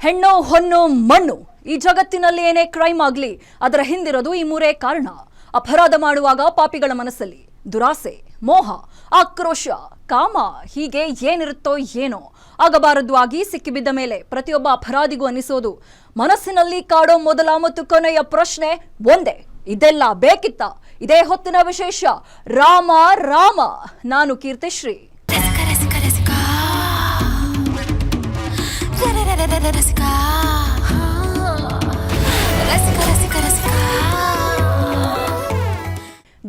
ಹೆಣ್ಣು ಹೊನ್ನು ಮಣ್ಣು ಈ ಜಗತ್ತಿನಲ್ಲಿ ಏನೇ ಕ್ರೈಮ್ ಆಗಲಿ ಅದರ ಹಿಂದಿರೋದು ಈ ಮೂರೇ ಕಾರಣ. ಅಪರಾಧ ಮಾಡುವಾಗ ಪಾಪಿಗಳ ಮನಸ್ಸಲ್ಲಿ ದುರಾಸೆ, ಮೋಹ, ಆಕ್ರೋಶ, ಕಾಮ ಹೀಗೆ ಏನಿರುತ್ತೋ ಏನೋ ಆಗಬಾರದು ಆಗಿ ಸಿಕ್ಕಿಬಿದ್ದ ಮೇಲೆ ಪ್ರತಿಯೊಬ್ಬ ಅಪರಾಧಿಗೂ ಅನಿಸೋದು ಮನಸ್ಸಿನಲ್ಲಿ ಕಾಡೋ ಮೊದಲ ಮತ್ತು ಕೊನೆಯ ಪ್ರಶ್ನೆ ಒಂದೇ, ಇದೆಲ್ಲ ಬೇಕಿತ್ತ? ಇದೇ ಹೊತ್ತಿನ ವಿಶೇಷ ರಾಮ ರಾಮ. ನಾನು ಕೀರ್ತಿಶ್ರೀ.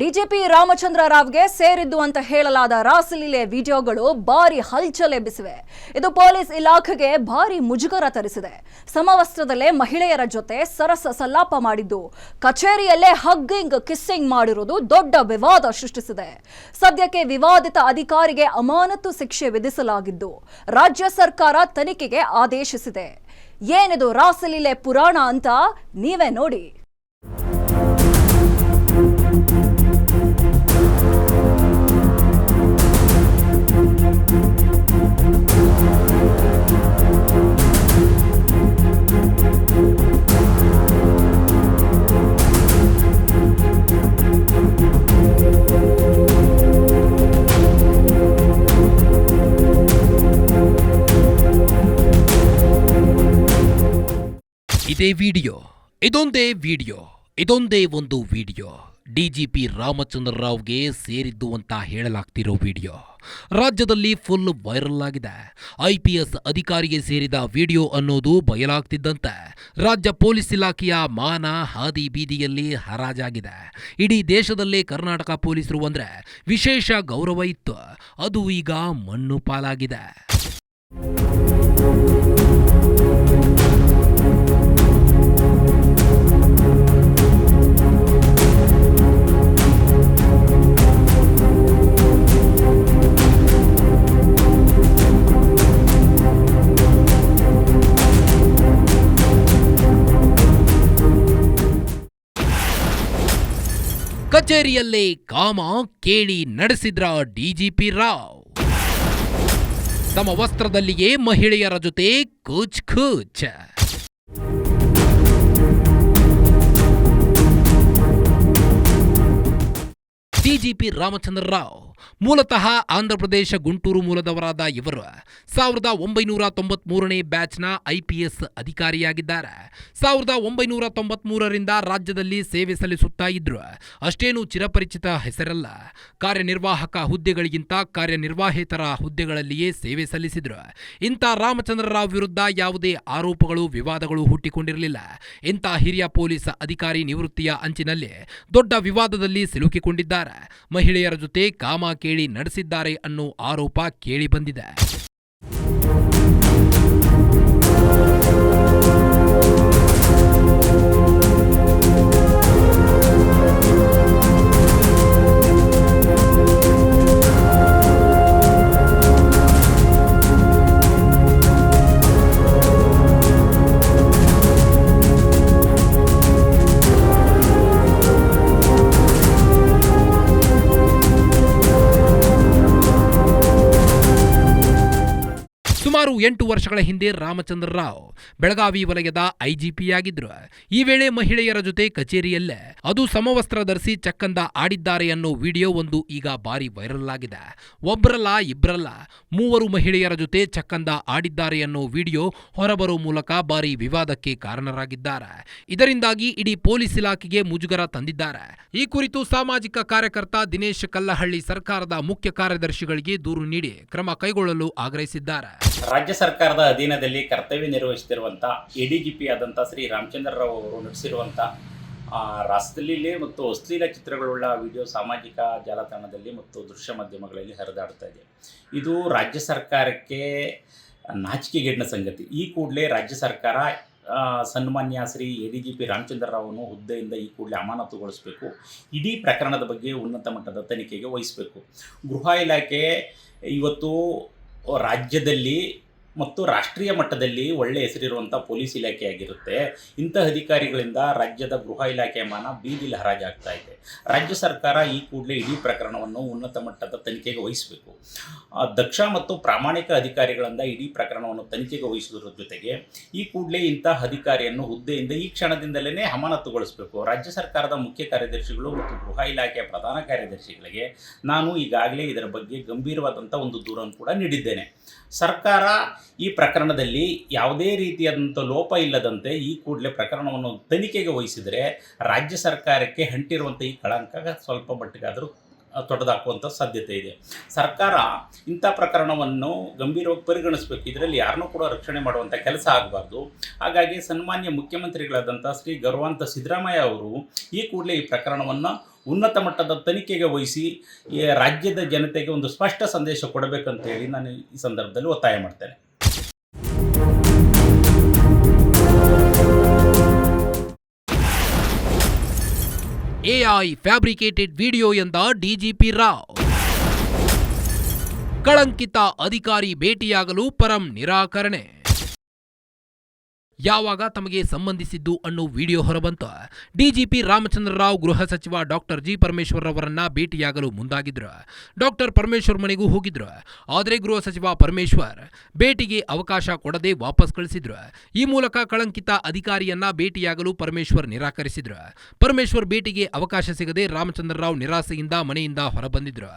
ಡಿಜಿಪಿ ರಾಮಚಂದ್ರ ರಾವ್ಗೆ ಸೇರಿದ್ದು ಅಂತ ಹೇಳಲಾದ ರಾಸಲೀಲೆ ವಿಡಿಯೋಗಳು ಭಾರಿ ಹಲ್ಚಲ್ ಎಬ್ಬಿಸಿವೆ. ಇದು ಪೊಲೀಸ್ ಇಲಾಖೆಗೆ ಭಾರಿ ಮುಜುಗರ ತರಿಸಿದೆ. ಸಮವಸ್ತ್ರದಲ್ಲೇ ಮಹಿಳೆಯರ ಜೊತೆ ಸರಸ ಸಲ್ಲಾಪ ಮಾಡಿದ್ದು, ಕಚೇರಿಯಲ್ಲೇ ಹಗ್ಗಿಂಗ್ ಕಿಸ್ಸಿಂಗ್ ಮಾಡಿರುವುದು ದೊಡ್ಡ ವಿವಾದ ಸೃಷ್ಟಿಸಿದೆ. ಸದ್ಯಕ್ಕೆ ವಿವಾದಿತ ಅಧಿಕಾರಿಗೆ ಅಮಾನತು ಶಿಕ್ಷೆ ವಿಧಿಸಲಾಗಿದ್ದು ರಾಜ್ಯ ಸರ್ಕಾರ ತನಿಖೆಗೆ ಆದೇಶಿಸಿದೆ. ಏನಿದು ರಾಸಲೀಲೆ ಪುರಾಣ ಅಂತ ನೀವೇ ನೋಡಿ. ಇದೇ ವಿಡಿಯೋ, ಇದೊಂದೇ ಒಂದು ವಿಡಿಯೋ ಡಿಜಿಪಿ ರಾಮಚಂದ್ರ ರಾವ್ಗೆ ಸೇರಿದ್ದು ಅಂತ ಹೇಳಲಾಗ್ತಿರೋ ವಿಡಿಯೋ ರಾಜ್ಯದಲ್ಲಿ ಫುಲ್ ವೈರಲ್ ಆಗಿದೆ. IPS ಅಧಿಕಾರಿಗೆ ಸೇರಿದ ವಿಡಿಯೋ ಅನ್ನೋದು ಬಯಲಾಗ್ತಿದ್ದಂತೆ ರಾಜ್ಯ ಪೊಲೀಸ್ ಇಲಾಖೆಯ ಮಾನ ಹಾದಿ ಬೀದಿಯಲ್ಲಿ ಹರಾಜಾಗಿದೆ. ಇಡೀ ದೇಶದಲ್ಲೇ ಕರ್ನಾಟಕ ಪೊಲೀಸರು ಅಂದ್ರೆ ವಿಶೇಷ ಗೌರವ ಇತ್ತು, ಅದು ಈಗ ಮಣ್ಣು ಪಾಲಾಗಿದೆ. ಕಚೇರಿಯಲ್ಲೇ ಕಾಮ ಕೇಳಿ ನಡೆಸಿದ್ರ ಡಿಜಿಪಿ ರಾವ್. ಸಮವಸ್ತ್ರದಲ್ಲಿಯೇ ಮಹಿಳೆಯರ ಜೊತೆ ಕೂಚ್ ಕೂಚ್. ಡಿಜಿಪಿ ರಾಮಚಂದ್ರ ರಾವ್ ಮೂಲತಃ ಆಂಧ್ರಪ್ರದೇಶ ಗುಂಟೂರು ಮೂಲದವರಾದ ಇವರು 1993ನೇ ಬ್ಯಾಚ್ನ IPS ಅಧಿಕಾರಿಯಾಗಿದ್ದಾರೆ. 1993ರಿಂದ ರಾಜ್ಯದಲ್ಲಿ ಸೇವೆ ಸಲ್ಲಿಸುತ್ತಾ ಇದ್ರು. ಅಷ್ಟೇನು ಚಿರಪರಿಚಿತ ಹೆಸರಲ್ಲ. ಕಾರ್ಯನಿರ್ವಾಹಕ ಹುದ್ದೆಗಳಿಗಿಂತ ಕಾರ್ಯನಿರ್ವಾಹೇತರ ಹುದ್ದೆಗಳಲ್ಲಿಯೇ ಸೇವೆ ಸಲ್ಲಿಸಿದ್ರು. ಇಂಥ ರಾಮಚಂದ್ರ ರಾವ್ ವಿರುದ್ಧ ಯಾವುದೇ ಆರೋಪಗಳು, ವಿವಾದಗಳು ಹುಟ್ಟಿಕೊಂಡಿರಲಿಲ್ಲ. ಇಂಥ ಹಿರಿಯ ಪೊಲೀಸ್ ಅಧಿಕಾರಿ ನಿವೃತ್ತಿಯ ಅಂಚಿನಲ್ಲಿ ದೊಡ್ಡ ವಿವಾದದಲ್ಲಿ ಸಿಲುಕಿಕೊಂಡಿದ್ದಾರೆ. ಮಹಿಳೆಯರ ಜೊತೆ ಕಾಮ ಕೇಳಿ ನಡೆಸಿದ್ದಾರೆ ಅನ್ನೋ ಆರೋಪ ಕೇಳಿ ಬಂದಿದೆ. ಸುಮಾರು 8 ವರ್ಷಗಳ ಹಿಂದೆ ರಾಮಚಂದ್ರ ರಾವ್ ಬೆಳಗಾವಿ ವಲಯದ IGPಯಾಗಿದ್ರು. ಈ ವೇಳೆ ಮಹಿಳೆಯರ ಜೊತೆ ಕಚೇರಿಯಲ್ಲೇ, ಅದು ಸಮವಸ್ತ್ರ ಧರಿಸಿ ಚಕ್ಕಂದ ಆಡಿದ್ದಾರೆ ಅನ್ನೋ ವಿಡಿಯೋ ಒಂದು ಈಗ ಭಾರಿ ವೈರಲ್ ಆಗಿದೆ. ಒಬ್ಬರಲ್ಲ, ಇಬ್ಬರಲ್ಲ, 3 ಮಹಿಳೆಯರ ಜೊತೆ ಚಕ್ಕಂದ ಆಡಿದ್ದಾರೆ ಅನ್ನೋ ವಿಡಿಯೋ ಹೊರಬರೋ ಮೂಲಕ ಭಾರಿ ವಿವಾದಕ್ಕೆ ಕಾರಣರಾಗಿದ್ದಾರೆ. ಇದರಿಂದಾಗಿ ಇಡೀ ಪೊಲೀಸ್ ಇಲಾಖೆಗೆ ಮುಜುಗರ ತಂದಿದ್ದಾರೆ. ಈ ಕುರಿತು ಸಾಮಾಜಿಕ ಕಾರ್ಯಕರ್ತ ದಿನೇಶ್ ಕಲ್ಲಹಳ್ಳಿ ಸರ್ಕಾರದ ಮುಖ್ಯ ಕಾರ್ಯದರ್ಶಿಗಳಿಗೆ ದೂರು ನೀಡಿ ಕ್ರಮ ಕೈಗೊಳ್ಳಲು ಆಗ್ರಹಿಸಿದ್ದಾರೆ. ರಾಜ್ಯ ಸರ್ಕಾರದ ಅಧೀನದಲ್ಲಿ ಕರ್ತವ್ಯ ನಿರ್ವಹಿಸುತ್ತಿರುವಂಥ ADGP ಆದಂಥ ಶ್ರೀ ರಾಮಚಂದ್ರ ರಾವ್ ಅವರು ನಡೆಸಿರುವಂಥ ರಾಸಲೀಲೆ ಮತ್ತು ಅಶ್ಲೀಲ ಚಿತ್ರಗಳುಳ್ಳ ವಿಡಿಯೋ ಸಾಮಾಜಿಕ ಜಾಲತಾಣದಲ್ಲಿ ಮತ್ತು ದೃಶ್ಯ ಮಾಧ್ಯಮಗಳಲ್ಲಿ ಹರಿದಾಡ್ತಾ ಇದೆ. ಇದು ರಾಜ್ಯ ಸರ್ಕಾರಕ್ಕೆ ನಾಚಿಕೆಗೇಡಿನ ಸಂಗತಿ. ಈ ಕೂಡಲೇ ರಾಜ್ಯ ಸರ್ಕಾರ ಸನ್ಮಾನ್ಯ ಶ್ರೀ ADGP ರಾಮಚಂದ್ರ ರಾವ್ನು ಹುದ್ದೆಯಿಂದ ಈ ಕೂಡಲೇ ಅಮಾನತುಗೊಳಿಸಬೇಕು. ಇಡೀ ಪ್ರಕರಣದ ಬಗ್ಗೆ ಉನ್ನತ ಮಟ್ಟದ ತನಿಖೆಗೆ ವಹಿಸಬೇಕು. ಗೃಹ ಇಲಾಖೆ ಇವತ್ತು ರಾಜ್ಯದಲ್ಲಿ ಮತ್ತು ರಾಷ್ಟ್ರೀಯ ಮಟ್ಟದಲ್ಲಿ ಒಳ್ಳೆಯ ಹೆಸರಿರುವಂಥ ಪೊಲೀಸ್ ಇಲಾಖೆಯಾಗಿರುತ್ತೆ. ಇಂಥ ಅಧಿಕಾರಿಗಳಿಂದ ರಾಜ್ಯದ ಗೃಹ ಇಲಾಖೆಯ ಮಾನ ಬೀದಿಲಿ ಹರಾಜಾಗ್ತಾ ಇದೆ. ರಾಜ್ಯ ಸರ್ಕಾರ ಈ ಕೂಡಲೇ ಇಡೀ ಪ್ರಕರಣವನ್ನು ಉನ್ನತ ಮಟ್ಟದ ತನಿಖೆಗೆ ವಹಿಸಬೇಕು. ದಕ್ಷ ಮತ್ತು ಪ್ರಾಮಾಣಿಕ ಅಧಿಕಾರಿಗಳಿಂದ ಇಡೀ ಪ್ರಕರಣವನ್ನು ತನಿಖೆಗೆ ವಹಿಸುವುದರ ಜೊತೆಗೆ ಈ ಕೂಡಲೇ ಇಂಥ ಅಧಿಕಾರಿಯನ್ನು ಹುದ್ದೆಯಿಂದ ಈ ಕ್ಷಣದಿಂದಲೇ ಅಮಾನತುಗೊಳಿಸಬೇಕು. ರಾಜ್ಯ ಸರ್ಕಾರದ ಮುಖ್ಯ ಕಾರ್ಯದರ್ಶಿಗಳು ಮತ್ತು ಗೃಹ ಇಲಾಖೆಯ ಪ್ರಧಾನ ಕಾರ್ಯದರ್ಶಿಗಳಿಗೆ ನಾನು ಈಗಾಗಲೇ ಇದರ ಬಗ್ಗೆ ಗಂಭೀರವಾದಂಥ ಒಂದು ದೂರನ್ನು ಕೂಡ ನೀಡಿದ್ದೇನೆ. ಸರ್ಕಾರ ಈ ಪ್ರಕರಣದಲ್ಲಿ ಯಾವುದೇ ರೀತಿಯಾದಂಥ ಲೋಪ ಇಲ್ಲದಂತೆ ಈ ಕೂಡಲೇ ಪ್ರಕರಣವನ್ನು ತನಿಖೆಗೆ ವಹಿಸಿದರೆ ರಾಜ್ಯ ಸರ್ಕಾರಕ್ಕೆ ಅಂಟಿರುವಂಥ ಈ ಕಳಂಕ ಸ್ವಲ್ಪ ಮಟ್ಟಿಗಾದರೂ ತೊಡೆದಾಕುವಂಥ ಸಾಧ್ಯತೆ ಇದೆ. ಸರ್ಕಾರ ಇಂಥ ಪ್ರಕರಣವನ್ನು ಗಂಭೀರವಾಗಿ ಪರಿಗಣಿಸಬೇಕು. ಇದರಲ್ಲಿ ಯಾರನ್ನೂ ಕೂಡ ರಕ್ಷಣೆ ಮಾಡುವಂಥ ಕೆಲಸ ಆಗಬಾರ್ದು. ಹಾಗಾಗಿ ಸನ್ಮಾನ್ಯ ಮುಖ್ಯಮಂತ್ರಿಗಳಾದಂಥ ಶ್ರೀ ಗೌರವಾನ್ವಿತ ಸಿದ್ದರಾಮಯ್ಯ ಅವರು ಈ ಕೂಡಲೇ ಈ ಪ್ರಕರಣವನ್ನು ಉನ್ನತ ಮಟ್ಟದ ತನಿಖೆಗೆ ವಹಿಸಿ ರಾಜ್ಯದ ಜನತೆಗೆ ಒಂದು ಸ್ಪಷ್ಟ ಸಂದೇಶ ಕೊಡಬೇಕಂತೇಳಿ ನಾನು ಈ ಸಂದರ್ಭದಲ್ಲಿ ಒತ್ತಾಯ ಮಾಡ್ತೇನೆ. ಎಐ ಫ್ಯಾಬ್ರಿಕೇಟೆಡ್ ವಿಡಿಯೋ ಎಂದ ಡಿಜಿಪಿ ರಾವ್. ಕಳಂಕಿತ ಅಧಿಕಾರಿ ಭೇಟಿಯಾಗಲು ಪರಂ ನಿರಾಕರಣೆ. ಯಾವಾಗ ತಮಗೆ ಸಂಬಂಧಿಸಿದ್ದು ಅನ್ನೋ ವಿಡಿಯೋ ಹೊರಬಂತು. ಡಿಜಿಪಿ ರಾಮಚಂದ್ರ ರಾವ್ ಗೃಹ ಸಚಿವ ಡಾಕ್ಟರ್ ಜಿ ಪರಮೇಶ್ವರ್ ಅವರನ್ನ ಭೇಟಿಯಾಗಲು ಮುಂದಾಗಿದ್ರು. ಡಾಕ್ಟರ್ ಪರಮೇಶ್ವರ್ ಮನೆಗೂ ಹೋಗಿದ್ರು. ಆದರೆ ಗೃಹ ಸಚಿವ ಪರಮೇಶ್ವರ್ ಭೇಟಿಗೆ ಅವಕಾಶ ಕೊಡದೆ ವಾಪಸ್ ಕಳಿಸಿದ್ರು. ಈ ಮೂಲಕ ಕಳಂಕಿತ ಅಧಿಕಾರಿಯನ್ನ ಭೇಟಿಯಾಗಲು ಪರಮೇಶ್ವರ್ ನಿರಾಕರಿಸಿದ್ರು. ಪರಮೇಶ್ವರ್ ಭೇಟಿಗೆ ಅವಕಾಶ ಸಿಗದೆ ರಾಮಚಂದ್ರ ರಾವ್ ನಿರಾಸೆಯಿಂದ ಮನೆಯಿಂದ ಹೊರಬಂದಿದ್ರು.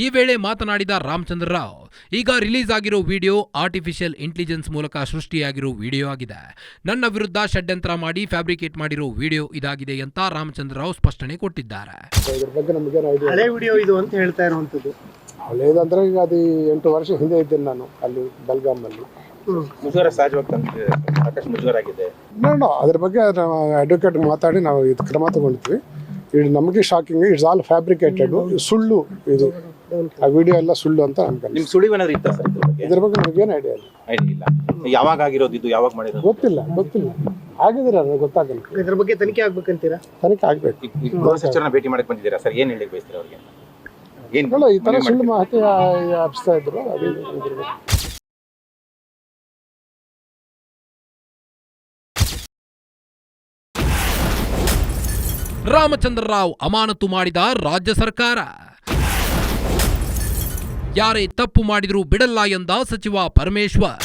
ಈ ವೇಳೆ ಮಾತನಾಡಿದ ರಾಮಚಂದ್ರ ರಾವ್, ಈಗ ರಿಲೀಸ್ ಆಗಿರೋ ವಿಡಿಯೋ ಆರ್ಟಿಫಿಷಿಯಲ್ ಇಂಟೆಲಿಜೆನ್ಸ್ ಮೂಲಕ ಸೃಷ್ಟಿಯಾಗಿರೋ ವಿಡಿಯೋ ಆಗಿದೆ. ನನ್ನ ವಿರುದ್ಧ ಷಡ್ಯಂತ್ರ ಮಾಡಿ ಫ್ಯಾಬ್ರಿಕೇಟ್ ಮಾಡಿರೋ ವಿಡಿಯೋ ಇದಾಗಿದೆ ಅಂತ ರಾಮಚಂದ್ರ ರಾವ್ ಸ್ಪಷ್ಟನೆ ಕೊಟ್ಟಿದ್ದಾರೆ. ಇದ್ರ ಬಗ್ಗೆ ನಮಗೆ ಹಳೆ ವಿಡಿಯೋ ಇದು ಅಂತ ಹೇಳ್ತಾ ಇರುವಂತದ್ದು. ಹಳೇದಂದ್ರೆ ಈಗ ಅದು 8 ವರ್ಷ ಹಿಂದೆ ಇದ್ದೇನೆ ನಾನು ಅಲ್ಲಿ ಬೆಲ್ಗಾಮಲ್ಲಿ. ಮುಜುಗರ ಸಹಜವಾಗಿ ಸಾಕಷ್ಟು ಮುಜುಗರ ಆಗಿದೆ. ಅದ್ರ ಬಗ್ಗೆ ನಾವು ಅಡ್ವೊಕೇಟ್ ಮಾತಾಡಿ ನಾವು ಇದು ಕ್ರಮ ತಗೊಂಡಿದ್ವಿ. ಇದು ನಮಗೆ ಶಾಕಿಂಗ್, ಇಟ್ಸ್ ಆಲ್ ಫ್ಯಾಬ್ರಿಕೇಟೆಡ್, ಸುಳ್ಳು. ಇದು ಆ ವಿಡಿಯೋ ಎಲ್ಲ ಸುಳ್ಳು ಅಂತ ಅನ್ಕೊಂಡು. ನಿಮ್ ಸುಳಿವೇನಾದ್ರು ಇತ್ತಾ ಸರ್ ಇದ್ರ ಬಗ್ಗೆ ನಮಗೇನು ಐಡಿಯಾ ಇಲ್ಲ. ಯಾವಾಗ ಆಗಿರೋದು ಇದು, ಯಾವಾಗ ಮಾಡಿರೋದು ಗೊತ್ತಿಲ್ಲ. ಆಗಿದ್ರೆ ನನಗೆ ಗೊತ್ತಾಗಲ್ಲ. ಇದ್ರ ಬಗ್ಗೆ ತನಿಖೆ ಆಗ್ಬೇಕಂತೀರಾ? ತನಿಖೆ ಆಗ್ಬೇಕು. ಗೃಹ ಸಚಿವರನ್ನ ಭೇಟಿ ಮಾಡಕ್ ಬಂದಿದ್ದೀರಾ ಸರ್? ಏನ್ ಹೇಳಿ ಬಯಸ್ತೀರಾ ಅವ್ರಿಗೆ? ಏನ್ ಈ ತರ ಸುಳ್ಳು ಮಾಹಿತಿ ಹಬ್ಸ್ತಾ ಇದ್ರು. ಅದೇ ರಾಮಚಂದ್ರ ರಾವ್ ಅಮಾನತು ಮಾಡಿದ ರಾಜ್ಯ ಸರ್ಕಾರ. ಯಾರೇ ತಪ್ಪು ಮಾಡಿದ್ರೂ ಬಿಡಲ್ಲ ಎಂದ ಸಚಿವ ಪರಮೇಶ್ವರ್.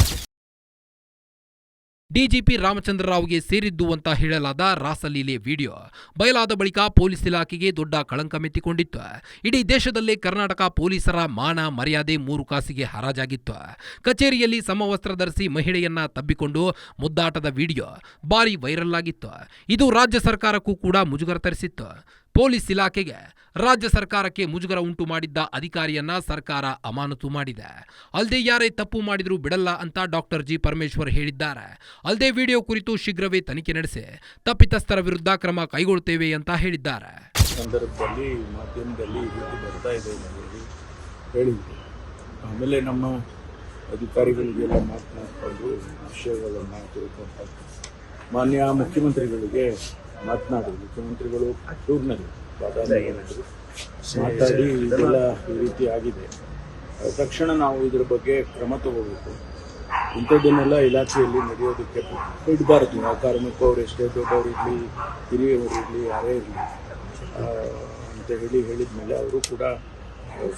ಡಿಜಿಪಿ ರಾಮಚಂದ್ರ ರಾವ್ಗೆ ಸೇರಿದ್ದು ಅಂತ ಹೇಳಲಾದ ರಾಸಲೀಲೆ ವಿಡಿಯೋ ಬಯಲಾದ ಬಳಿಕ ಪೊಲೀಸ್ ಇಲಾಖೆಗೆ ದೊಡ್ಡ ಕಳಂಕ ಮೆತ್ತಿಕೊಂಡಿತ್ತು. ಇಡೀ ದೇಶದಲ್ಲೇ ಕರ್ನಾಟಕ ಪೊಲೀಸರ ಮಾನ ಮರ್ಯಾದೆ 3 ಕಾಸಿಗೆ ಹರಾಜಾಗಿತ್ತು. ಕಚೇರಿಯಲ್ಲಿ ಸಮವಸ್ತ್ರ ಧರಿಸಿ ಮಹಿಳೆಯನ್ನ ತಬ್ಬಿಕೊಂಡು ಮುದ್ದಾಟದ ವಿಡಿಯೋ ಭಾರಿ ವೈರಲ್ ಆಗಿತ್ತು. ಇದು ರಾಜ್ಯ ಸರ್ಕಾರಕ್ಕೂ ಕೂಡ ಮುಜುಗರ ತರಿಸಿತ್ತು. ಪೊಲೀಸ್ ಇಲಾಖೆಗೆ ರಾಜ್ಯ ಸರ್ಕಾರಕ್ಕೆ ಮುಜುಗರ ಉಂಟು ಮಾಡಿದ್ದ ಅಧಿಕಾರಿಯನ್ನ ಸರ್ಕಾರ ಅಮಾನತು ಮಾಡಿದೆ. ಅಲ್ಲದೆ ಯಾರೇ ತಪ್ಪು ಮಾಡಿದ್ರೂ ಬಿಡಲ್ಲ ಅಂತ ಡಾಕ್ಟರ್ ಜಿ ಪರಮೇಶ್ವರ್ ಹೇಳಿದ್ದಾರೆ. ಅಲ್ಲದೆ ವಿಡಿಯೋ ಕುರಿತು ಶೀಘ್ರವೇ ತನಿಖೆ ನಡೆಸಿ ತಪ್ಪಿತಸ್ಥರ ವಿರುದ್ಧ ಕ್ರಮ ಕೈಗೊಳ್ಳುತ್ತೇವೆ ಅಂತ ಹೇಳಿದ್ದಾರೆ. ಸಂದರ್ಭದಲ್ಲಿ ಮಾಧ್ಯಮದಲ್ಲಿ ಬರ್ತಾ ಇದೆ ಹೇಳಿದ್ರು. ಆಮೇಲೆ ನಮ್ಮ ಅಧಿಕಾರಿಗಳಿಗೆಲ್ಲ ಮಾತನಾಡಿಕೊಂಡು ವಿಷಯಗಳನ್ನು ತಿಳ್ಕೊಂಡು ಮಾನ್ಯ ಮುಖ್ಯಮಂತ್ರಿಗಳಿಗೆ ಮಾತನಾಡಿ, ಮುಖ್ಯಮಂತ್ರಿಗಳು ಟೂರ್ನಲ್ಲಿ ಮಾತಾಡಿ ಇದೆಲ್ಲ ಈ ರೀತಿ ಆಗಿದೆ, ತಕ್ಷಣ ನಾವು ಇದರ ಬಗ್ಗೆ ಕ್ರಮ ತಗೋಬೇಕು, ಇಂಥದ್ದನ್ನೆಲ್ಲ ಇಲಾಖೆಯಲ್ಲಿ ನಡೆಯೋದಕ್ಕೆ ಬಿಡಬಾರ್ದು. ಯಾವ ಕಾರಣಕ್ಕೂ ಅವ್ರು ಎಷ್ಟೇ ದೊಡ್ಡವರಿರಲಿ, ಹಿರಿಯವರಿರಲಿ, ಯಾರೇ ಇರಲಿ ಅಂತ ಹೇಳಿದ ಮೇಲೆ ಅವರು ಕೂಡ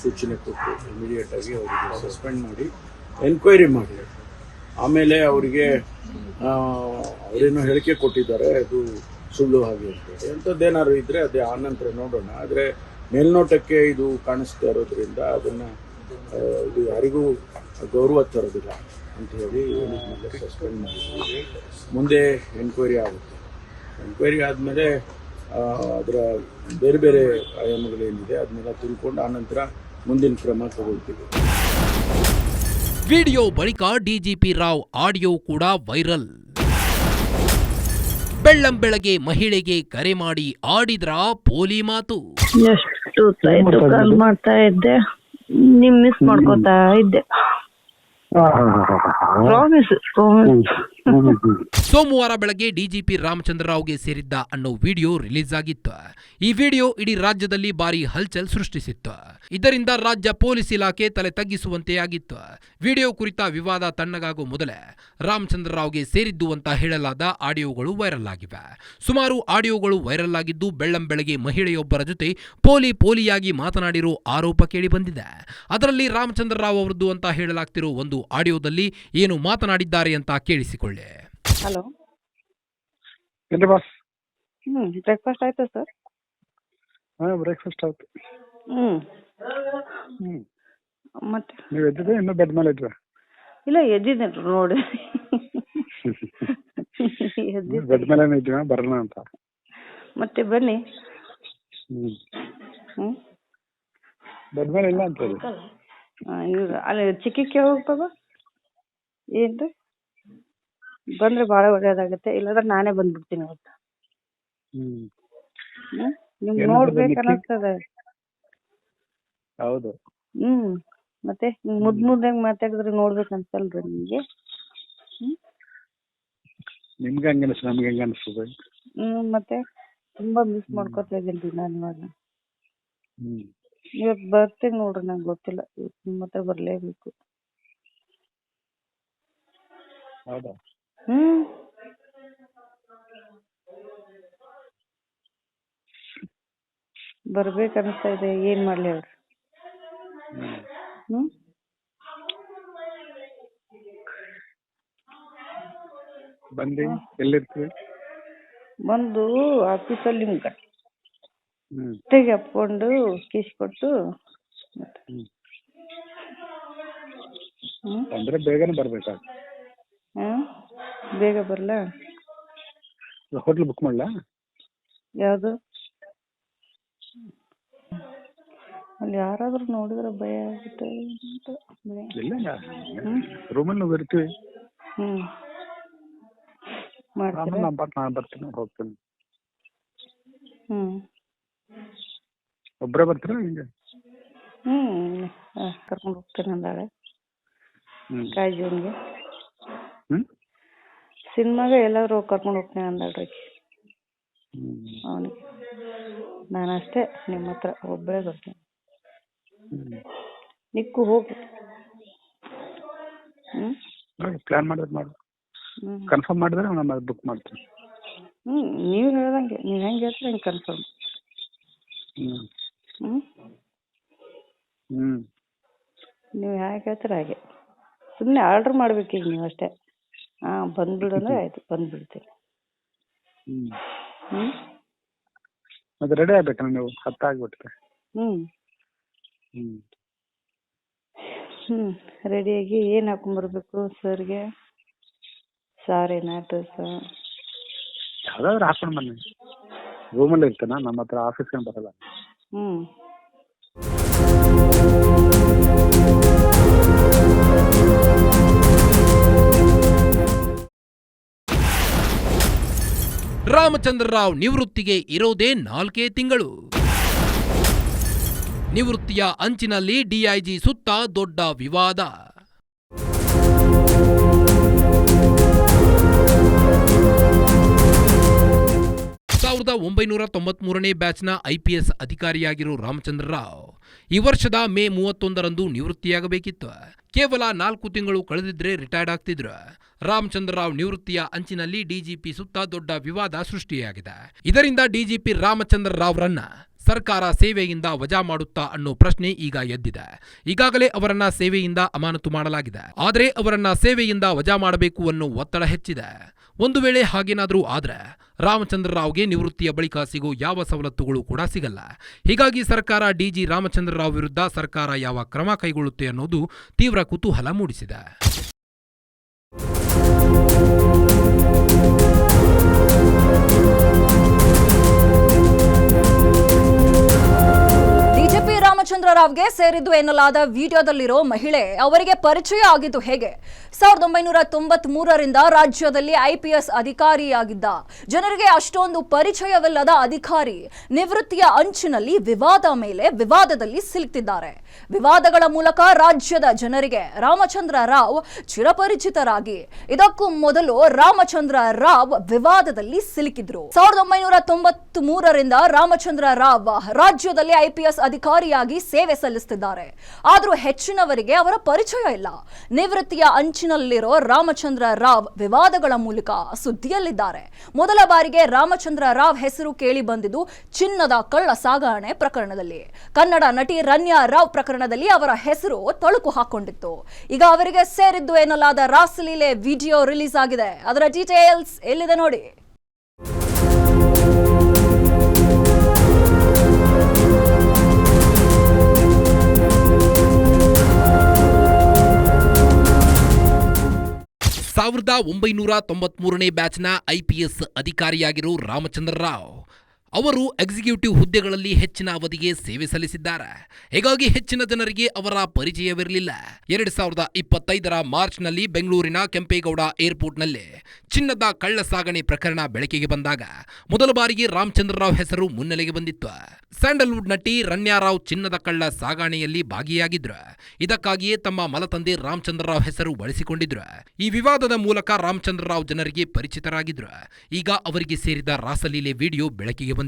ಸೂಚನೆ ಕೊಟ್ಟು ಇಮಿಡಿಯೇಟಾಗಿ ಅವರಿಗೆ ಸಸ್ಪೆಂಡ್ ಮಾಡಿ ಎನ್ಕ್ವೈರಿ ಮಾಡಿ, ಆಮೇಲೆ ಅವರಿಗೆ ಅವರೇನೋ ಹೇಳಿಕೆ ಕೊಟ್ಟಿದ್ದಾರೆ ಅದು ಸುಳ್ಳು ಹಾಗೆ ಅಂತೇಳಿ, ಅಂಥದ್ದೇನಾದ್ರು ಇದ್ದರೆ ಅದೇ ಆನಂತರ ನೋಡೋಣ. ಆದರೆ ಮೇಲ್ನೋಟಕ್ಕೆ ಇದು ಕಾಣಿಸ್ತಾ ಇರೋದ್ರಿಂದ ಅದನ್ನು ಇದು ಯಾರಿಗೂ ಗೌರವ ತರೋದಿಲ್ಲ ಅಂತ ಹೇಳಿ ಸಸ್ಪೆಂಡ್ ಮಾಡಿದ್ವಿ. ಮುಂದೆ ಎನ್ಕ್ವೈರಿ ಆಗುತ್ತೆ. ಎನ್ಕ್ವೈರಿ ಆದಮೇಲೆ ಅದರ ಬೇರೆ ಬೇರೆ ಆಯಾಮಗಳೇನಿದೆ ಅದನ್ನೆಲ್ಲ ತಿಳ್ಕೊಂಡು ಆನಂತರ ಮುಂದಿನ ಕ್ರಮ ತಗೊಳ್ತೀವಿ. ವಿಡಿಯೋ ಬಳಿಕ ಡಿಜಿಪಿ ರಾವ್ ಆಡಿಯೋ ಕೂಡ ವೈರಲ್. ಬೆಳ್ಳಂಬೆಳಗ್ಗೆ ಮಹಿಳೆಗೆ ಕರೆ ಮಾಡಿ ಆಡಿದ್ರ ಪೋಲಿ ಮಾತು. ಎಷ್ಟು ಕಾಲ್ ಮಾಡ್ತಾ ಇದ್ದೆ, ನಿಮ್ ಮಿಸ್ ಮಾಡ್ಕೋತಾ ಇದ್ದೆ. ಪ್ರಾಮಿಸ್ ಸೋಮವಾರ ಬೆಳಗ್ಗೆ ಡಿಜಿಪಿ ರಾಮಚಂದ್ರ ರಾವ್ಗೆ ಸೇರಿದ್ದ ಅನ್ನೋ ವಿಡಿಯೋ ರಿಲೀಸ್ ಆಗಿತ್ತು. ಈ ವಿಡಿಯೋ ಇಡೀ ರಾಜ್ಯದಲ್ಲಿ ಭಾರಿ ಹಲ್ಚಲ್ ಸೃಷ್ಟಿಸಿತ್ತು. ಇದರಿಂದ ರಾಜ್ಯ ಪೊಲೀಸ್ ಇಲಾಖೆ ತಲೆ ತಗ್ಗಿಸುವಂತೆ ಆಗಿತ್ತು. ವಿಡಿಯೋ ಕುರಿತ ವಿವಾದ ತಣ್ಣಗಾಗುವ ಮೊದಲೇ ರಾಮಚಂದ್ರ ರಾವ್ಗೆ ಸೇರಿದ್ದು ಅಂತ ಹೇಳಲಾದ ಆಡಿಯೋಗಳು ವೈರಲ್ ಆಗಿವೆ. ಸುಮಾರು ಆಡಿಯೋಗಳು ವೈರಲ್ ಆಗಿದ್ದು ಬೆಳ್ಳಂಬೆಳಗ್ಗೆ ಮಹಿಳೆಯೊಬ್ಬರ ಜೊತೆ ಪೋಲಿಯಾಗಿ ಮಾತನಾಡಿರೋ ಆರೋಪ ಕೇಳಿಬಂದಿದೆ. ಅದರಲ್ಲಿ ರಾಮಚಂದ್ರ ರಾವ್ ಅವರದ್ದು ಅಂತ ಹೇಳಲಾಗ್ತಿರೋ ಒಂದು ಆಡಿಯೋದಲ್ಲಿ ಏನು ಮಾತನಾಡಿದ್ದಾರೆ ಅಂತ ಕೇಳಿಸಿಕೊಳ್ಳಿ. ಹಲೋ, ಏನ್ರಿ ಬಾಸ್? ಬ್ರೇಕ್ಫಾಸ್ಟ್ ಆಯ್ತಾ ಸರ್? ಬ್ರೇಕ್ಫಾಸ್ಟ್ ಆಯ್ತು. ಮತ್ತೆ ನೀವು ಎದ್ದಿದ್ರೆ ಇನ್ನೂ ಬೆಡ್ ಮೇಲೆ ಇದ್ವಿ. ಇಲ್ಲ, ಎದ್ದಿದ್ದೀನಿ ನೋಡಿ. ಬೆಡ್ ಮೇಲೆ ಇದ್ವಿ, ಬರೋಣ ಅಂತ. ಮತ್ತೆ ಬನ್ನಿ. ಬೆಡ್ ಮೇಲೆ ಇಲ್ಲ ಅಂತ ಹೇಳಿ. ಇವ್ರು ಅಲ್ಲಿ ಚಿಕ್ಕಕ್ಕೆ ಹೋಗ್ತದ ಏನ್ರಿ? ಬಂದ್ರೆ ಬಹಳ ಒಳ್ಳೇದಾಗತ್ತೆ. ಇಲ್ಲಾಂದ್ರೆ ನಾನೇ ಬಂದ್ಬಿಡ್ತೀನಿ ಅವತ್ತು. ನಿಮ್ ನೋಡ್ಬೇಕು ಅನ್ನಿಸ್ತದೆ. ಹೌದು. ಮತ್ತೆ ಮುದ್ದಂಗ್ ಮಾತಾಡಿದ್ರೆ ನೋಡ್ಬೇಕು ಅನ್ಸಲ್ರಿ ನಿಮ್ಗೆ? ನಿಮ್ಗೆ ಹಂಗ ಅನಿಸ್, ನಮ್ಗೆ ಹೆಂಗ ಅನಿಸ್ತದೆ? ಮತ್ತೆ ತುಂಬಾ ಮಿಸ್ ಮಾಡ್ಕೊತಾ ಇದ್ದೀನಿ ನಾನು ಇವಾಗ. ಇವತ್ತು ಬರ್ತೀನಿ ನೋಡ್ರಿ, ನಂಗೆ ಗೊತ್ತಿಲ್ಲ, ನಿಮ್ಮ ಹತ್ರ ಬರ್ಲೇಬೇಕು. ಹೌದಾ? ಬರ್ಬೇಕು ಅನಿಸ್ತಾ ಇದೆ. ಏನ್ ಮಾಡ್ಲಿ ಅವ್ರು? ಬಂದು ಎಲ್ಲಿರ್ತೀವಿ? ಬಂದು ಆಫೀಸಲ್ಲಿ ನಿಮ್ಗೆ ಗಟ್ಟಿಗೆ ಹಾಕೊಂಡು ಕೀಸ್ ಕೊಟ್ಟು ಅಂದ್ರೆ ಬೇಗನೆ ಬರ್ಬೇಕಾಗ. ಬೇಗ ಬರ್ಲಾ? ಹೋಟ್ಲ್ ಬುಕ್ ಮಾಡ್ಲಾ? ಯಾವುದು? ಅಲ್ಲಿ ಯಾರಾದ್ರೂ ನೋಡಿದ್ರೆ ಭಯ ಆಗುತ್ತೆ ಅಂತ. ಇಲ್ಲ, ರೂಮಲ್ಲಿ ನಾವು ಇರ್ತೀವಿ. ಮಾಡ್ತೀರಾ? ನಾನು ಬರ್ತೀನಿ, ಹೋಗ್ತೀನಿ. ಹ್ಮ್. ಒಬ್ಬರೇ ಬರ್ತೀರಾ ಹಿಂಗೆ? ಕರ್ಕೊಂಡು ಹೋಗ್ತೇನೆ ಅಂದಾಳೆ ಕಾಜೂನ್ಗೆ. ಸಿನಿಮಾಗೆ ಎಲ್ಲಾದ್ರೂ ಕರ್ಕೊಂಡು ಹೋಗ್ತೇನೆ ಅಂದಾಳ್ರಿ ಅವನಿಗೆ. ನಾನಷ್ಟೇ ನಿಮ್ಮ ಹತ್ರ ಒಬ್ಬರೇ ಬರ್ತೀನಿ. ನಿಕ್ಕು ಹೋಗಿ. ಪ್ಲಾನ್ ಮಾಡಿದ್ರೆ ಮಾಡು. ಕನ್ಫರ್ಮ್ ಮಾಡಿದ್ರೆ ನಾನು ಬುಕ್ ಮಾಡ್ತೀನಿ. ನೀವು ಹೇಳ್ದಂಗೆ, ನೀವು ಹೆಂಗೆ ಹೇಳ್ತೀರ ಹಂಗೆ ಕನ್ಫರ್ಮ್. ನೀವು ಹೇಗೆ ಹೇಳ್ತೀರ ಹಾಗೆ. ಸುಮ್ಮನೆ ಆರ್ಡ್ರ್ ಮಾಡ್ಬೇಕು ಈಗ ನೀವು ಅಷ್ಟೇ. ಬಂದ್ಬಿಡು ಅಂದ್ರೆ ಆಯ್ತು, ಬಂದ್ಬಿಡ್ತೀನಿ. ಮತ್ತೆ ರೆಡಿ ಆಗ್ಬೇಕಲ್ಲ ನೀವು? 10 ಆಗ್ಬಿಟ್ರೆ. ರೆಡಿಯಾಗಿ ಏನು ಹಾಕೊಂಡ್ಬರ್ಬೇಕು ಸರ್ಗೆ? ಸಾರಿನಾ, ಡ್ರೆಸ್? ಯಾವ್ದಾದ್ರು ಹಾಕೊಂಡು ಬನ್ನಿ. ರೂಮಲ್ಲಿ ಇರ್ತಾನ, ನಮ್ಮ ಹತ್ರ ಆಫೀಸ್ಗೆ ಬರಲ್ಲ. ರಾಮಚಂದ್ರ ರಾವ್ ನಿವೃತ್ತಿಗೆ ಇರೋದೇ 4 ತಿಂಗಳು. ನಿವೃತ್ತಿಯ ಅಂಚಿನಲ್ಲಿ ಡಿಐಜಿ ಸುತ್ತ ದೊಡ್ಡ ವಿವಾದ. 1993ನೇ ಬ್ಯಾಚ್ನ IPS ಅಧಿಕಾರಿಯಾಗಿರೋ ರಾಮಚಂದ್ರ ರಾವ್ ಈ ವರ್ಷದ ಮೇ 31ರಂದು ನಿವೃತ್ತಿಯಾಗಬೇಕಿತ್ತು. ಕೇವಲ 4 ತಿಂಗಳು ಕಳೆದಿದ್ರೆ ರಿಟೈರ್ಡ್ ಆಗ್ತಿದ್ರು. ರಾಮಚಂದ್ರ ರಾವ್ ನಿವೃತ್ತಿಯ ಅಂಚಿನಲ್ಲಿ ಡಿಜಿಪಿ ಸುತ್ತ ದೊಡ್ಡ ವಿವಾದ ಸೃಷ್ಟಿಯಾಗಿದೆ. ಇದರಿಂದ ಡಿಜಿಪಿ ರಾಮಚಂದ್ರ ರಾವ್ರನ್ನ ಸರ್ಕಾರ ಸೇವೆಯಿಂದ ವಜಾ ಮಾಡುತ್ತಾ ಅನ್ನೋ ಪ್ರಶ್ನೆ ಈಗ ಎದ್ದಿದೆ. ಈಗಾಗಲೇ ಅವರನ್ನ ಸೇವೆಯಿಂದ ಅಮಾನತು ಮಾಡಲಾಗಿದೆ. ಆದರೆ ಅವರನ್ನ ಸೇವೆಯಿಂದ ವಜಾ ಮಾಡಬೇಕು ಅನ್ನೋ ಒತ್ತಡ ಹೆಚ್ಚಿದೆ. ಒಂದು ವೇಳೆ ಹಾಗೇನಾದ್ರೂ ಆದ್ರೆ ರಾಮಚಂದ್ರ ರಾವ್ಗೆ ನಿವೃತ್ತಿಯ ಬಳಿಕ ಸಿಗೋ ಯಾವ ಸವಲತ್ತುಗಳು ಕೂಡ ಸಿಗಲ್ಲ. ಹೀಗಾಗಿ ಸರ್ಕಾರ ಡಿಜಿ ರಾಮಚಂದ್ರ ರಾವ್ ವಿರುದ್ಧ ಸರ್ಕಾರ ಯಾವ ಕ್ರಮ ಕೈಗೊಳ್ಳುತ್ತೆ ಅನ್ನೋದು ತೀವ್ರ ಕುತೂಹಲ ಮೂಡಿಸಿದೆ. ರಾಮಚಂದ್ರ ರಾವ್ಗೆ ಸೇರಿದ್ದು ಎನ್ನಲಾದ ವಿಡಿಯೋದಲ್ಲಿರೋ ಮಹಿಳೆ ಅವರಿಗೆ ಪರಿಚಯ ಆಗಿದ್ದು ಹೇಗೆ? 1993ರಿಂದ ರಾಜ್ಯದಲ್ಲಿ IPS ಅಧಿಕಾರಿಯಾಗಿದ್ದ ಜನರಿಗೆ ಅಷ್ಟೊಂದು ಪರಿಚಯವಿಲ್ಲದ ಅಧಿಕಾರಿ ನಿವೃತ್ತಿಯ ಅಂಚಿನಲ್ಲಿ ವಿವಾದ ಮೇಲೆ ವಿವಾದದಲ್ಲಿ ಸಿಲುಕಿದ್ದಾರೆ. ವಿವಾದಗಳ ಮೂಲಕ ರಾಜ್ಯದ ಜನರಿಗೆ ರಾಮಚಂದ್ರ ರಾವ್ ಚಿರಪರಿಚಿತರಾಗಿ ಇದಕ್ಕೂ ಮೊದಲು ರಾಮಚಂದ್ರ ರಾವ್ ವಿವಾದದಲ್ಲಿ ಸಿಲುಕಿದ್ರು. 1993ರಿಂದ ರಾಮಚಂದ್ರ ರಾವ್ ರಾಜ್ಯದಲ್ಲಿ IPS ಅಧಿಕಾರಿಯಾಗಿ ಸೇವೆ ಸಲ್ಲಿಸುತ್ತಿದ್ದಾರೆ. ಆದರೂ ಹೆಚ್ಚಿನವರಿಗೆ ಅವರ ಪರಿಚಯ ಇಲ್ಲ. ನಿವೃತ್ತಿಯ ಅಂಚಿನಲ್ಲಿರೋ ರಾಮಚಂದ್ರ ರಾವ್ ವಿವಾದಗಳ ಮೂಲಕ ಸುದ್ದಿಯಲ್ಲಿದ್ದಾರೆ. ಮೊದಲ ಬಾರಿಗೆ ರಾಮಚಂದ್ರ ರಾವ್ ಹೆಸರು ಕೇಳಿ ಬಂದಿದ್ದು ಚಿನ್ನದ ಕಳ್ಳ ಸಾಗಣೆ ಪ್ರಕರಣದಲ್ಲಿ. ಕನ್ನಡ ನಟಿ ರನ್ಯಾ ರಾವ್ ಪ್ರಕರಣದಲ್ಲಿ ಅವರ ಹೆಸರು ತಳುಕು ಹಾಕೊಂಡಿತ್ತು. ಈಗ ಅವರಿಗೆ ಸೇರಿದ್ದು ಎನ್ನಲಾದ ರಾಸಲೀಲೆ ವಿಡಿಯೋ ರಿಲೀಸ್ ಆಗಿದೆ. ಅದರ ಡೀಟೇಲ್ಸ್ ಎಲ್ಲಿದೆ ನೋಡಿ. ಸಾವಿರದ 1993ನೇ ಬ್ಯಾಚ್ನ IPS ಅಧಿಕಾರಿಯಾಗಿರೋ ರಾಮಚಂದ್ರ ರಾವ್ ಅವರು ಎಕ್ಸಿಕ್ಯೂಟಿವ್ ಹುದ್ದೆಗಳಲ್ಲಿ ಹೆಚ್ಚಿನ ಅವಧಿಗೆ ಸೇವೆ ಸಲ್ಲಿಸಿದ್ದಾರೆ. ಹೀಗಾಗಿ ಹೆಚ್ಚಿನ ಜನರಿಗೆ ಅವರ ಪರಿಚಯವಿರಲಿಲ್ಲ. 2025ರ ಮಾರ್ಚ್ನಲ್ಲಿ ಬೆಂಗಳೂರಿನ ಕೆಂಪೇಗೌಡ ಏರ್ಪೋರ್ಟ್ನಲ್ಲಿ ಚಿನ್ನದ ಕಳ್ಳ ಸಾಗಣೆ ಪ್ರಕರಣ ಬೆಳಕಿಗೆ ಬಂದಾಗ ಮೊದಲ ಬಾರಿಗೆ ರಾಮಚಂದ್ರ ರಾವ್ ಹೆಸರು ಮುನ್ನೆಲೆಗೆ ಬಂದಿತ್ತು. ಸ್ಯಾಂಡಲ್ವುಡ್ ನಟಿ ರನ್ಯಾ ರಾವ್ ಚಿನ್ನದ ಕಳ್ಳ ಸಾಗಣೆಯಲ್ಲಿ ಭಾಗಿಯಾಗಿದ್ರು. ಇದಕ್ಕಾಗಿಯೇ ತಮ್ಮ ಮಲತಂದೆ ರಾಮಚಂದ್ರ ರಾವ್ ಹೆಸರು ಬಳಸಿಕೊಂಡಿದ್ರು. ಈ ವಿವಾದದ ಮೂಲಕ ರಾಮಚಂದ್ರ ರಾವ್ ಜನರಿಗೆ ಪರಿಚಿತರಾಗಿದ್ರು. ಈಗ ಅವರಿಗೆ ಸೇರಿದ ರಾಸಲೀಲೆ ವಿಡಿಯೋ ಬೆಳಕಿಗೆ ಬಂದಿದೆ.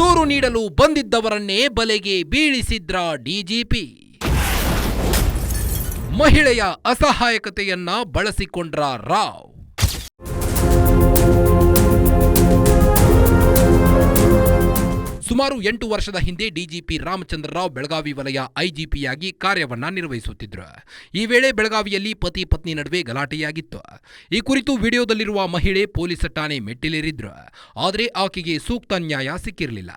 ದೂರು ನೀಡಲು ಬಂದಿದ್ದವರನ್ನೇ ಬಲೆಗೆ ಬೀಳಿಸಿದ್ರ DGP. ಮಹಿಳೆಯ ಅಸಹಾಯಕತೆಯನ್ನ ಬಳಸಿಕೊಂಡ್ರ ರಾವ್. ಸುಮಾರು 8 ವರ್ಷದ ಹಿಂದೆ DGP ರಾಮಚಂದ್ರ ರಾವ್ ಬೆಳಗಾವಿ ವಲಯ IGPಯಾಗಿ ಕಾರ್ಯವನ್ನ ನಿರ್ವಹಿಸುತ್ತಿದ್ರು. ಈ ವೇಳೆ ಬೆಳಗಾವಿಯಲ್ಲಿ ಪತಿ ಪತ್ನಿ ನಡುವೆ ಗಲಾಟೆಯಾಗಿತ್ತು. ಈ ಕುರಿತು ವಿಡಿಯೋದಲ್ಲಿರುವ ಮಹಿಳೆ ಪೊಲೀಸ್ ಠಾಣೆ ಮೆಟ್ಟಿಲೇರಿದ್ರು. ಆದರೆ ಆಕೆಗೆ ಸೂಕ್ತ ನ್ಯಾಯ ಸಿಕ್ಕಿರಲಿಲ್ಲ.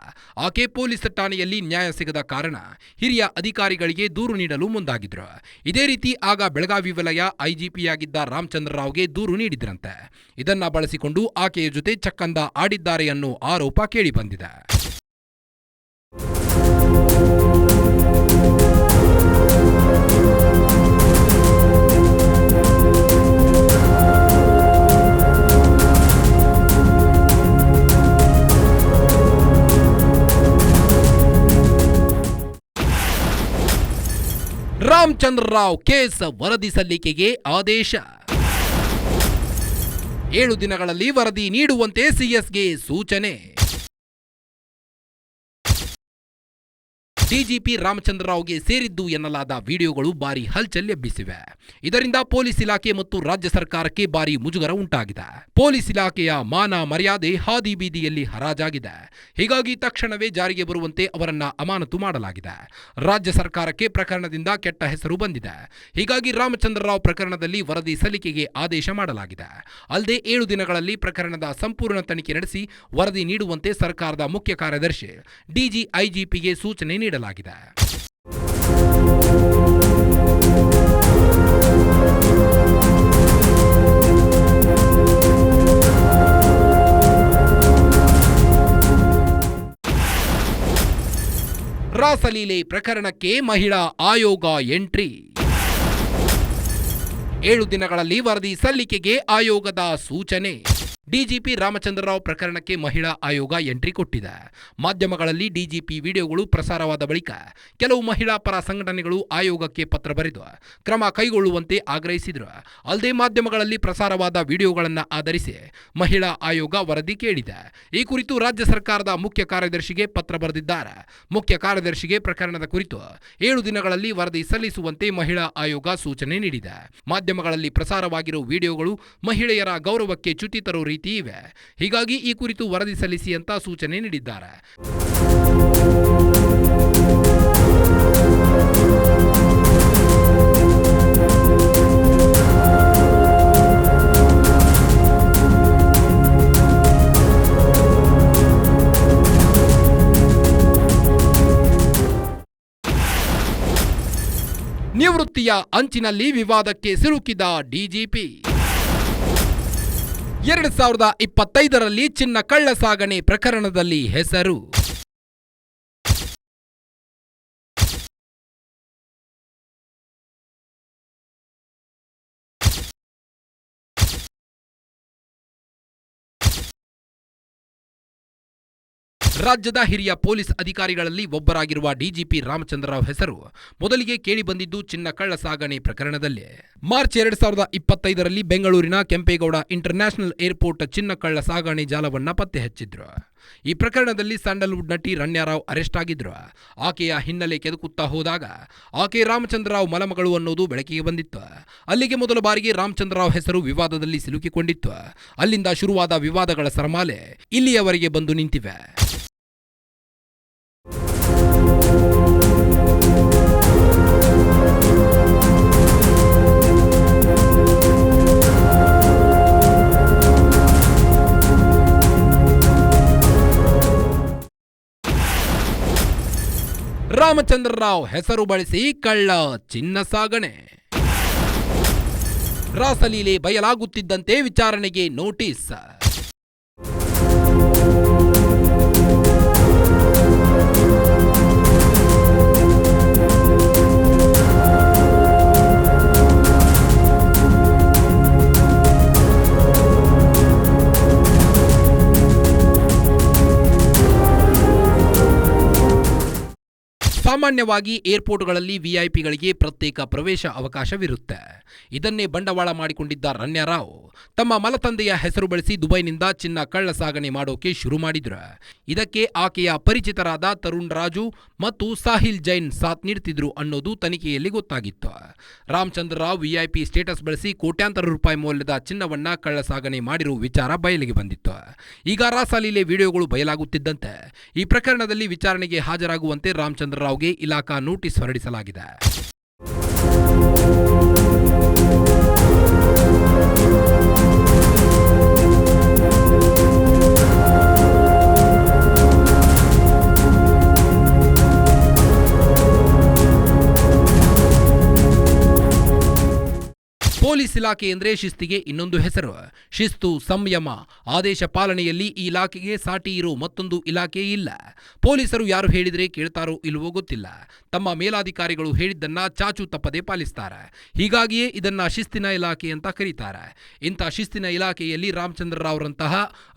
ಆಕೆ ಪೊಲೀಸ್ ಠಾಣೆಯಲ್ಲಿ ನ್ಯಾಯ ಸಿಗದ ಕಾರಣ ಹಿರಿಯ ಅಧಿಕಾರಿಗಳಿಗೆ ದೂರು ನೀಡಲು ಮುಂದಾಗಿದ್ರು. ಇದೇ ರೀತಿ ಆಗ ಬೆಳಗಾವಿ ವಲಯ IGPಯಾಗಿದ್ದ ರಾಮಚಂದ್ರ ರಾವ್ಗೆ ದೂರು ನೀಡಿದ್ರಂತೆ. ಇದನ್ನ ಬಳಸಿಕೊಂಡು ಆಕೆಯ ಜೊತೆ ಚಕ್ಕಂದ ಆಡಿದ್ದಾರೆ ಅನ್ನೋ ಆರೋಪ ಕೇಳಿಬಂದಿದೆ. ರಾಮಚಂದ್ರ ರಾವ್ ಕೇಸ್ ವರದಿ ಸಲ್ಲಿಕೆಗೆ ಆದೇಶ. 7 ದಿನಗಳಲ್ಲಿ ವರದಿ ನೀಡುವಂತೆ CSಗೆ ಸೂಚನೆ. DGP ರಾಮಚಂದ್ರ ರಾವ್ಗೆ ಸೇರಿದ್ದು ಎನ್ನಲಾದ ವಿಡಿಯೋಗಳು ಭಾರಿ ಹಲ್ಚಲ್ ಎಬ್ಬಿಸಿವೆ. ಇದರಿಂದ ಪೊಲೀಸ್ ಇಲಾಖೆ ಮತ್ತು ರಾಜ್ಯ ಸರ್ಕಾರಕ್ಕೆ ಭಾರಿ ಮುಜುಗರ ಉಂಟಾಗಿದೆ. ಪೊಲೀಸ್ ಇಲಾಖೆಯ ಮಾನ ಮರ್ಯಾದೆ ಹಾದಿ ಬೀದಿಯಲ್ಲಿ ಹರಾಜಾಗಿದೆ. ಹೀಗಾಗಿ ತಕ್ಷಣವೇ ಜಾರಿಗೆ ಬರುವಂತೆ ಅವರನ್ನ ಅಮಾನತು ಮಾಡಲಾಗಿದೆ. ರಾಜ್ಯ ಸರ್ಕಾರಕ್ಕೆ ಪ್ರಕರಣದಿಂದ ಕೆಟ್ಟ ಹೆಸರು ಬಂದಿದೆ. ಹೀಗಾಗಿ ರಾಮಚಂದ್ರ ರಾವ್ ಪ್ರಕರಣದಲ್ಲಿ ವರದಿ ಸಲ್ಲಿಕೆಗೆ ಆದೇಶ ಮಾಡಲಾಗಿದೆ. ಅಲ್ಲದೆ 7 ದಿನಗಳಲ್ಲಿ ಪ್ರಕರಣದ ಸಂಪೂರ್ಣ ತನಿಖೆ ನಡೆಸಿ ವರದಿ ನೀಡುವಂತೆ ಸರ್ಕಾರದ ಮುಖ್ಯ ಕಾರ್ಯದರ್ಶಿ IGPಗೆ ಸೂಚನೆ ನೀಡಲಾಗಿದೆ. ರಾಸಲೀಲೆ ಪ್ರಕರಣಕ್ಕೆ ಮಹಿಳಾ ಆಯೋಗ ಎಂಟ್ರಿ. 7 ದಿನಗಳಲ್ಲಿ ವರದಿ ಸಲ್ಲಿಕೆಗೆ ಆಯೋಗದ ಸೂಚನೆ. DGP ರಾಮಚಂದ್ರ ರಾವ್ ಪ್ರಕರಣಕ್ಕೆ ಮಹಿಳಾ ಆಯೋಗ ಎಂಟ್ರಿ ಕೊಟ್ಟಿದೆ. ಮಾಧ್ಯಮಗಳಲ್ಲಿ DGP ವಿಡಿಯೋಗಳು ಪ್ರಸಾರವಾದ ಬಳಿಕ ಕೆಲವು ಮಹಿಳಾ ಪರ ಸಂಘಟನೆಗಳು ಆಯೋಗಕ್ಕೆ ಪತ್ರ ಬರೆದು ಕ್ರಮ ಕೈಗೊಳ್ಳುವಂತೆ ಆಗ್ರಹಿಸಿದರು. ಅಲ್ಲದೆ ಮಾಧ್ಯಮಗಳಲ್ಲಿ ಪ್ರಸಾರವಾದ ವಿಡಿಯೋಗಳನ್ನು ಆಧರಿಸಿ ಮಹಿಳಾ ಆಯೋಗ ವರದಿ ಕೇಳಿದೆ. ಈ ಕುರಿತು ರಾಜ್ಯ ಸರ್ಕಾರದ ಮುಖ್ಯ ಕಾರ್ಯದರ್ಶಿಗೆ ಪತ್ರ ಬರೆದಿದ್ದಾರೆ. ಮುಖ್ಯ ಕಾರ್ಯದರ್ಶಿಗೆ ಪ್ರಕರಣದ ಕುರಿತು 7 ದಿನಗಳಲ್ಲಿ ವರದಿ ಸಲ್ಲಿಸುವಂತೆ ಮಹಿಳಾ ಆಯೋಗ ಸೂಚನೆ ನೀಡಿದೆ. ಮಾಧ್ಯಮಗಳಲ್ಲಿ ಪ್ರಸಾರವಾಗಿರುವ ವಿಡಿಯೋಗಳು ಮಹಿಳೆಯರ ಗೌರವಕ್ಕೆ ಚ್ಯುತಿ ತರುವ ರೀತಿ ಇವೆ. ಹೀಗಾಗಿ ಈ ಕುರಿತು ವರದಿ ಸಲ್ಲಿಸಿ ಅಂತ ಸೂಚನೆ ನೀಡಿದ್ದಾರೆ. ನಿವೃತ್ತ ನಿವೃತ್ತಿಯ ಅಂಚಿನಲ್ಲಿ ವಿವಾದಕ್ಕೆ ಸಿಲುಕಿದ ಡಿಜಿಪಿ. 2025ರಲ್ಲಿ ಚಿನ್ನ ಕಳ್ಳ ಸಾಗಣೆ ಪ್ರಕರಣದಲ್ಲಿ ಹೆಸರು. ರಾಜ್ಯದ ಹಿರಿಯ ಪೊಲೀಸ್ ಅಧಿಕಾರಿಗಳಲ್ಲಿ ಒಬ್ಬರಾಗಿರುವ ಡಿಜಿಪಿ ರಾಮಚಂದ್ರ ರಾವ್ ಹೆಸರು ಮೊದಲಿಗೆ ಕೇಳಿಬಂದಿದ್ದು ಚಿನ್ನ ಕಳ್ಳ ಸಾಗಣೆ ಪ್ರಕರಣದಲ್ಲಿ. ಮಾರ್ಚ್ 2025ರಲ್ಲಿ ಬೆಂಗಳೂರಿನ ಕೆಂಪೇಗೌಡ ಇಂಟರ್ನ್ಯಾಷನಲ್ ಏರ್ಪೋರ್ಟ್ ಚಿನ್ನ ಕಳ್ಳ ಸಾಗಣೆ ಜಾಲವನ್ನ ಪತ್ತೆ ಹಚ್ಚಿದ್ರು. ಈ ಪ್ರಕರಣದಲ್ಲಿ ಸ್ಯಾಂಡಲ್ವುಡ್ ನಟಿ ರಣ್ಯಾರಾವ್ ಅರೆಸ್ಟ್ ಆಗಿದ್ರು. ಆಕೆಯ ಹಿನ್ನೆಲೆ ಕೆದಕುತ್ತಾ ಹೋದಾಗ ಆಕೆ ರಾಮಚಂದ್ರ ರಾವ್ ಮಲಮಗಳು ಅನ್ನೋದು ಬೆಳಕಿಗೆ ಬಂದಿತ್ತು. ಅಲ್ಲಿಗೆ ಮೊದಲ ಬಾರಿಗೆ ರಾಮಚಂದ್ರ ರಾವ್ ಹೆಸರು ವಿವಾದದಲ್ಲಿ ಸಿಲುಕಿಕೊಂಡಿತ್ತು. ಅಲ್ಲಿಂದ ಶುರುವಾದ ವಿವಾದಗಳ ಸರಮಾಲೆ ಇಲ್ಲಿಯವರೆಗೆ ಬಂದು ನಿಂತಿವೆ. ರಾಮಚಂದ್ರ ರಾವ್ ಹೆಸರು ಬಳಸಿ ಕಳ್ಳ ಚಿನ್ನ ಸಾಗಣೆ. ರಾಸಲೀಲೆ ಬಯಲಾಗುತ್ತಿದ್ದಂತೆ ವಿಚಾರಣೆಗೆ ನೋಟಿಸ್. ಸಾಮಾನ್ಯವಾಗಿ ಏರ್ಪೋರ್ಟ್ಗಳಲ್ಲಿ ವಿಐಪಿಗಳಿಗೆ ಪ್ರತ್ಯೇಕ ಪ್ರವೇಶ ಅವಕಾಶವಿರುತ್ತೆ. ಇದನ್ನೇ ಬಂಡವಾಳ ಮಾಡಿಕೊಂಡಿದ್ದ ರಣ್ಯಾರಾವ್ ತಮ್ಮ ಮಲತಂದೆಯ ಹೆಸರು ಬಳಸಿ ದುಬೈನಿಂದ ಚಿನ್ನ ಕಳ್ಳ ಸಾಗಣೆ ಮಾಡೋಕೆ ಶುರು ಮಾಡಿದ್ರು. ಇದಕ್ಕೆ ಆಕೆಯ ಪರಿಚಿತರಾದ ತರುಣ್ ರಾಜು ಮತ್ತು ಸಾಹಿಲ್ ಜೈನ್ ಸಾಥ್ ನೀಡುತ್ತಿದ್ರು ಅನ್ನೋದು ತನಿಖೆಯಲ್ಲಿ ಗೊತ್ತಾಗಿತ್ತು. ರಾಮಚಂದ್ರ ರಾವ್ ವಿಐಪಿ ಸ್ಟೇಟಸ್ ಬಳಸಿ ಕೋಟ್ಯಾಂತರ ರೂಪಾಯಿ ಮೌಲ್ಯದ ಚಿನ್ನವನ್ನ ಕಳ್ಳ ಸಾಗಣೆ ಮಾಡಿರುವ ವಿಚಾರ ಬಯಲಿಗೆ ಬಂದಿತ್ತು. ಈಗ ರಾಸಲೀಲೆ ವಿಡಿಯೋಗಳು ಬಯಲಾಗುತ್ತಿದ್ದಂತೆ ಈ ಪ್ರಕರಣದಲ್ಲಿ ವಿಚಾರಣೆಗೆ ಹಾಜರಾಗುವಂತೆ ರಾಮಚಂದ್ರ ರಾವ್ಗೆ ಇಲಾಖಾ ನೋಟಿಸ್ ಹೊರಡಿಸಲಾಗಿದೆ. ಪೊಲೀಸ್ ಇಲಾಖೆ ಎಂದರೆ ಶಿಸ್ತಿಗೆ ಇನ್ನೊಂದು ಹೆಸರು. ಶಿಸ್ತು, ಸಂಯಮ, ಆದೇಶ ಪಾಲನೆಯಲ್ಲಿ ಈ ಇಲಾಖೆಗೆ ಸಾಟಿ ಇರೋ ಮತ್ತೊಂದು ಇಲಾಖೆ ಇಲ್ಲ. ಪೊಲೀಸರು ಯಾರು ಹೇಳಿದ್ರೆ ಕೇಳ್ತಾರೋ ಇಲ್ವೋ ಗೊತ್ತಿಲ್ಲ. ತಮ್ಮ ಮೇಲಾಧಿಕಾರಿಗಳು ಹೇಳಿದ್ದನ್ನ ಚಾಚು ತಪ್ಪದೆ ಪಾಲಿಸ್ತಾರೆ. ಹೀಗಾಗಿಯೇ ಇದನ್ನ ಶಿಸ್ತಿನ ಇಲಾಖೆ ಅಂತ ಕರೀತಾರೆ. ಇಂಥ ಶಿಸ್ತಿನ ಇಲಾಖೆಯಲ್ಲಿ ರಾಮಚಂದ್ರ ರಾವ್ರಂತಹ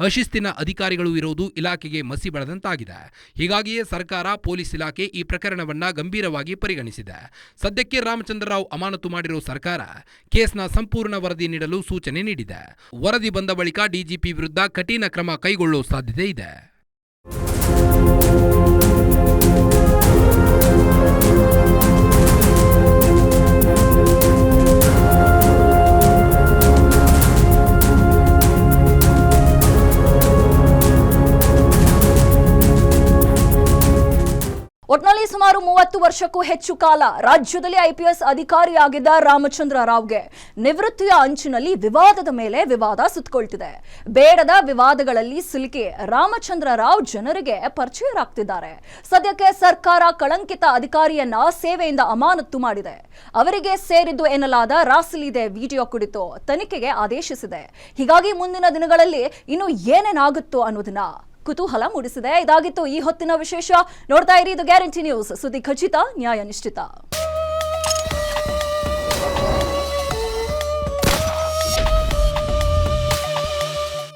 ಅಶಿಸ್ತಿನ ಅಧಿಕಾರಿಗಳು ಇರೋದು ಇಲಾಖೆಗೆ ಮಸಿ ಬೆಳೆದಂತಾಗಿದೆ. ಹೀಗಾಗಿಯೇ ಸರ್ಕಾರ, ಪೊಲೀಸ್ ಇಲಾಖೆ ಈ ಪ್ರಕರಣವನ್ನ ಗಂಭೀರವಾಗಿ ಪರಿಗಣಿಸಿದೆ. ಸದ್ಯಕ್ಕೆ ರಾಮಚಂದ್ರ ರಾವ್ ಅಮಾನತು ಮಾಡಿರೋ ಸರ್ಕಾರ ಕೇಸ್ನ ಸಂಪೂರ್ಣ ವರದಿ ನೀಡಲು ಸೂಚನೆ ನೀಡಿದೆ. ವರದಿ ಬಂದ ಬಳಿಕ ಡಿಜಿಪಿ ವಿರುದ್ಧ ಕಠಿಣ ಕ್ರಮ ಕೈಗೊಳ್ಳುವ ಸಾಧ್ಯತೆ ಇದೆ. ಒಟ್ನಲ್ಲಿ ಸುಮಾರು 30 ವರ್ಷಕ್ಕೂ ಹೆಚ್ಚು ಕಾಲ ರಾಜ್ಯದಲ್ಲಿ ಐಪಿಎಸ್ ಅಧಿಕಾರಿಯಾಗಿದ್ದ ರಾಮಚಂದ್ರ ರಾವ್ಗೆ ನಿವೃತ್ತಿಯ ಅಂಚಿನಲ್ಲಿ ವಿವಾದದ ಮೇಲೆ ವಿವಾದ ಸುತ್ತಕೊಳ್ತಿದೆ. ಬೇಡದ ವಿವಾದಗಳಲ್ಲಿ ಸಿಲುಕಿ ರಾಮಚಂದ್ರ ರಾವ್ ಜನರಿಗೆ ಪರಿಚಯರಾಗ್ತಿದ್ದಾರೆ. ಸದ್ಯಕ್ಕೆ ಸರ್ಕಾರ ಕಳಂಕಿತ ಅಧಿಕಾರಿಯನ್ನ ಸೇವೆಯಿಂದ ಅಮಾನತು ಮಾಡಿದೆ. ಅವರಿಗೆ ಸೇರಿದ್ದು ಎನ್ನಲಾದ ರಾಸಲೀಲೆ ವಿಡಿಯೋ ಕುರಿತು ತನಿಖೆಗೆ ಆದೇಶಿಸಿದೆ. ಹೀಗಾಗಿ ಮುಂದಿನ ದಿನಗಳಲ್ಲಿ ಇನ್ನು ಏನೇನಾಗುತ್ತೋ ಅನ್ನೋದನ್ನ ಕುತೂಹಲ ಮೂಡಿಸಿದೆ. ಇದಾಗಿತ್ತು ಈ ಹೊತ್ತಿನ ವಿಶೇಷ. ನೋಡ್ತಾ ಇರಿ ಇದು ಗ್ಯಾರಂಟಿ ನ್ಯೂಸ್, ಸುದ್ದಿ ಖಚಿತ, ನ್ಯಾಯ ನಿಶ್ಚಿತ.